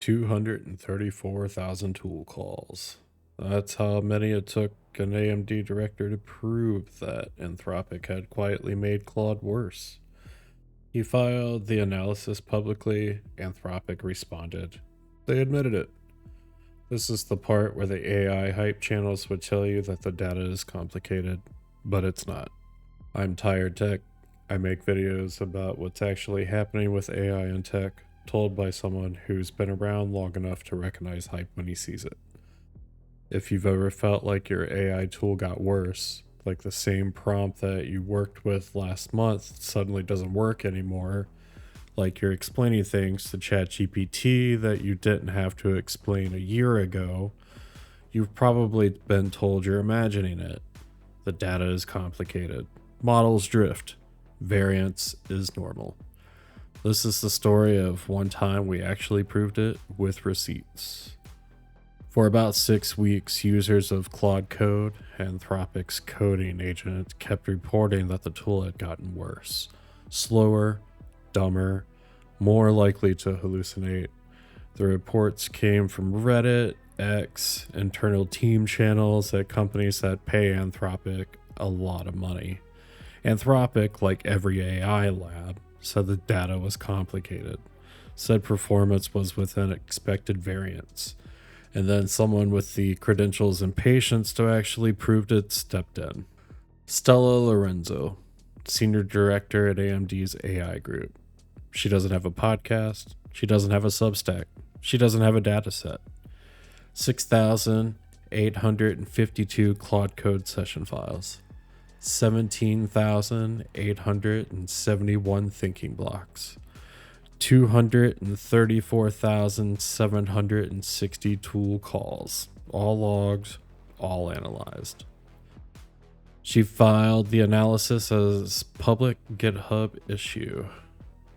234,000 tool calls. That's how many it took an AMD director to prove that Anthropic had quietly made Claude worse. He filed the analysis publicly. Anthropic responded. They admitted it. This is the part where the AI hype channels would tell you that the data is complicated, but it's not. I'm Tired Tech. I make videos about what's actually happening with AI and tech, told by someone who's been around long enough to recognize hype when he sees it. If you've ever felt like your AI tool got worse, like the same prompt that you worked with last month suddenly doesn't work anymore, like you're explaining things to ChatGPT that you didn't have to explain a year ago, you've probably been told you're imagining it. The data is complicated. Models drift. Variance is normal. This is the story of one time we actually proved it with receipts. For about 6 weeks, users of Claude Code, Anthropic's coding agent, kept reporting that the tool had gotten worse, slower, dumber, more likely to hallucinate. The reports came from Reddit, X, internal team channels at companies that pay Anthropic a lot of money. Anthropic, like every AI lab, said the data was complicated, said performance was within expected variance, and then someone with the credentials and patience to actually prove it stepped in. Stella Lorenzo, Senior Director at AMD's AI Group. She doesn't have a podcast, she doesn't have a Substack, she doesn't have a dataset. 6,852 Claude Code session files. 17,871 thinking blocks, 234,760 tool calls, all logged, all analyzed. She filed the analysis as public GitHub issue.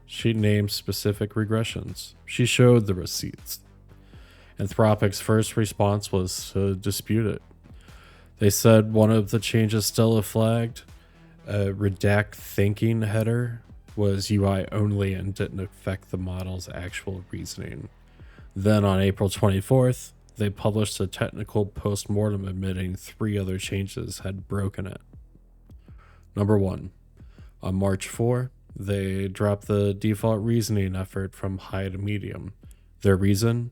She named specific regressions. She showed the receipts. Anthropic's first response was to dispute it. They said one of the changes Stella flagged, a redact thinking header, was UI only and didn't affect the model's actual reasoning. Then on April 24th, they published a technical post-mortem admitting 3 other changes had broken it. Number 1, on March 4, they dropped the default reasoning effort from high to medium. Their reason?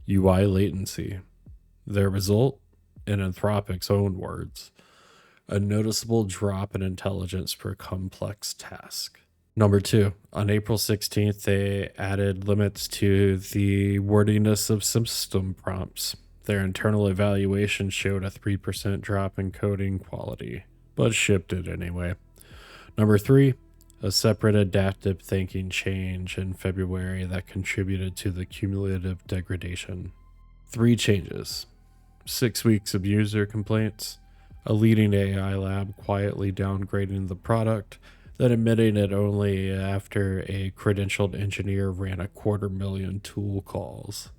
UI latency. Their result? In Anthropic's own words, a noticeable drop in intelligence per complex task. Number 2, on April 16th, they added limits to the wordiness of system prompts. Their internal evaluation showed a 3% drop in coding quality, but shipped it anyway. Number 3, a separate adaptive thinking change in February that contributed to the cumulative degradation. 3 changes. 6 weeks of user complaints, a leading AI lab quietly downgrading the product, then admitting it only after a credentialed engineer ran 250,000 tool calls.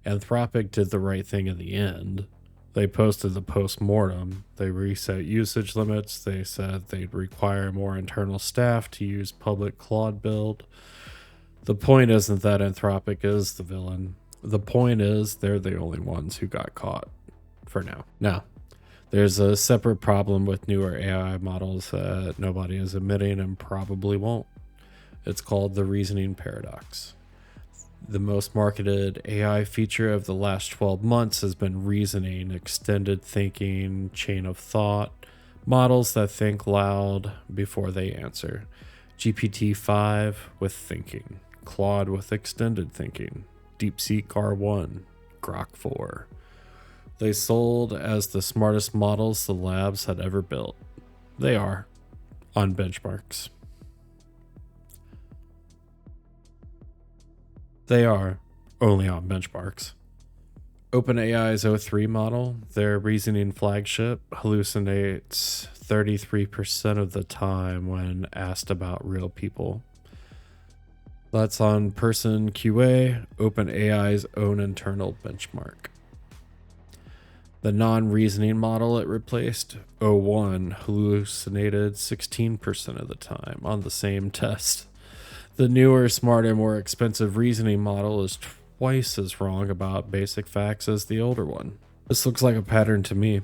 Anthropic did the right thing in the end. They posted the post-mortem, they reset usage limits, they said they'd require more internal staff to use public Claude build. The point isn't that Anthropic is the villain. The point is they're the only ones who got caught, for now. Now, there's a separate problem with newer AI models that nobody is admitting and probably won't. It's called the reasoning paradox. The most marketed AI feature of the last 12 months has been reasoning, extended thinking, chain of thought, models that think loud before they answer. GPT-5 with thinking, Claude with extended thinking, DeepSeek R1, Grok 4. They sold as the smartest models the labs had ever built. They are, on benchmarks. They are only on benchmarks. OpenAI's O3 model, their reasoning flagship, hallucinates 33% of the time when asked about real people. That's on Person QA, OpenAI's own internal benchmark. The non-reasoning model it replaced, O1, hallucinated 16% of the time on the same test. The newer, smarter, more expensive reasoning model is twice as wrong about basic facts as the older one. This looks like a pattern to me.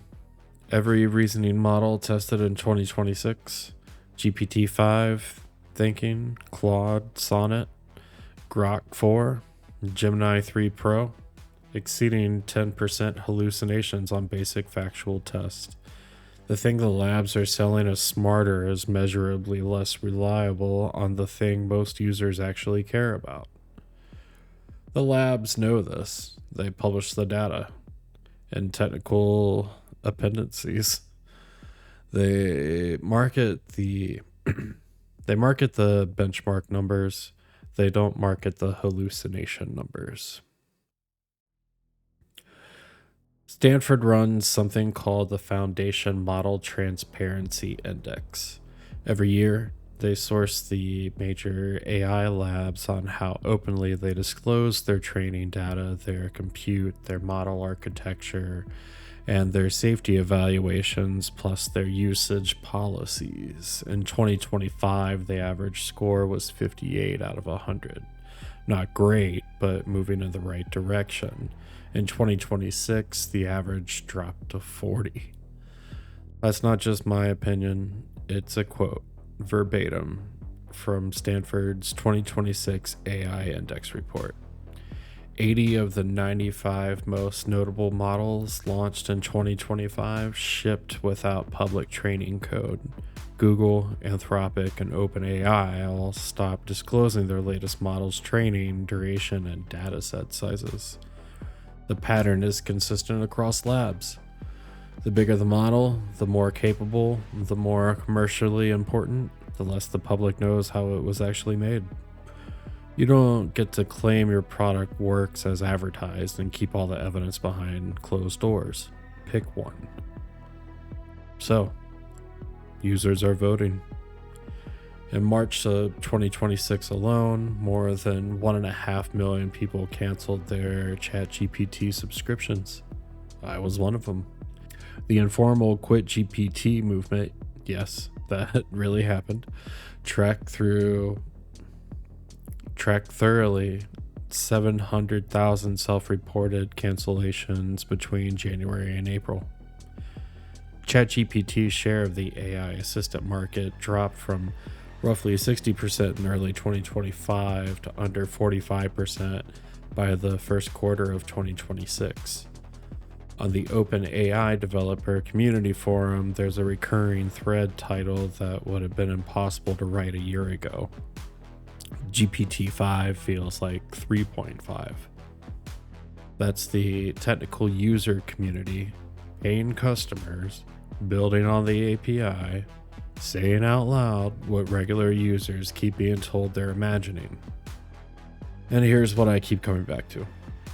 Every reasoning model tested in 2026, GPT-5, Thinking, Claude, Sonnet, Grok 4, Gemini 3 Pro, exceeding 10% hallucinations on basic factual tests. The thing the labs are selling as smarter is measurably less reliable on the thing most users actually care about. The labs know this. They publish the data and technical appendices. They market the they market the benchmark numbers. They don't market the hallucination numbers. Stanford runs something called the Foundation Model Transparency Index. Every year, they source the major AI labs on how openly they disclose their training data, their compute, their model architecture, and their safety evaluations, plus their usage policies. In 2025, the average score was 58 out of 100. Not great, but moving in the right direction. In 2026, the average dropped to 40. That's not just my opinion, it's a quote, verbatim, from Stanford's 2026 AI Index report. 80 of the 95 most notable models launched in 2025 shipped without public training code. Google, Anthropic, and OpenAI all stopped disclosing their latest models' training, duration, and dataset sizes. The pattern is consistent across labs. The bigger the model, the more capable, the more commercially important, the less the public knows how it was actually made. You don't get to claim your product works as advertised and keep all the evidence behind closed doors. Pick one. So, users are voting. In March of 2026 alone, more than 1.5 million people canceled their ChatGPT subscriptions. I was one of them. The informal quit GPT movement, yes, that really happened, tracked thoroughly 700,000 self-reported cancellations between January and April. ChatGPT's share of the AI assistant market dropped from roughly 60% in early 2025 to under 45% by the first quarter of 2026. On the OpenAI developer community forum, there's a recurring thread title that would have been impossible to write a year ago. GPT-5 feels like 3.5. That's the technical user community, paying customers, building on the API, saying out loud what regular users keep being told they're imagining. And here's what I keep coming back to.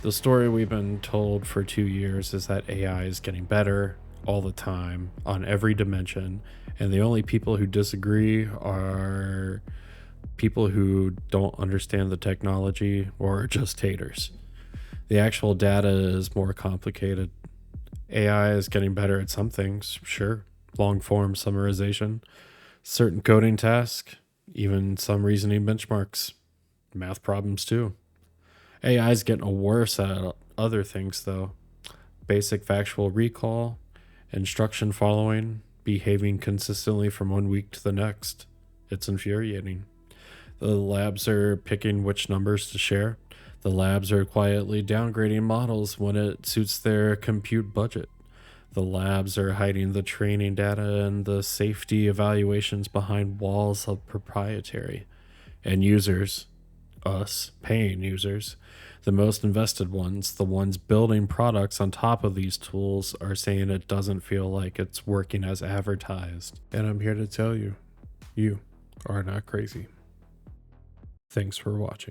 The story we've been told for 2 years is that AI is getting better all the time on every dimension, and the only people who disagree are people who don't understand the technology or just haters. The actual data is more complicated. AI is getting better at some things, sure, long form summarization, certain coding tasks, even some reasoning benchmarks, math problems too. AI is getting worse at other things though. Basic factual recall, instruction following, behaving consistently from one week to the next. It's infuriating. The labs are picking which numbers to share. The labs are quietly downgrading models when it suits their compute budget. The labs are hiding the training data and the safety evaluations behind walls of proprietary. And users, us, paying users, the most invested ones, the ones building products on top of these tools, are saying it doesn't feel like it's working as advertised. And I'm here to tell you, you are not crazy. Thanks for watching.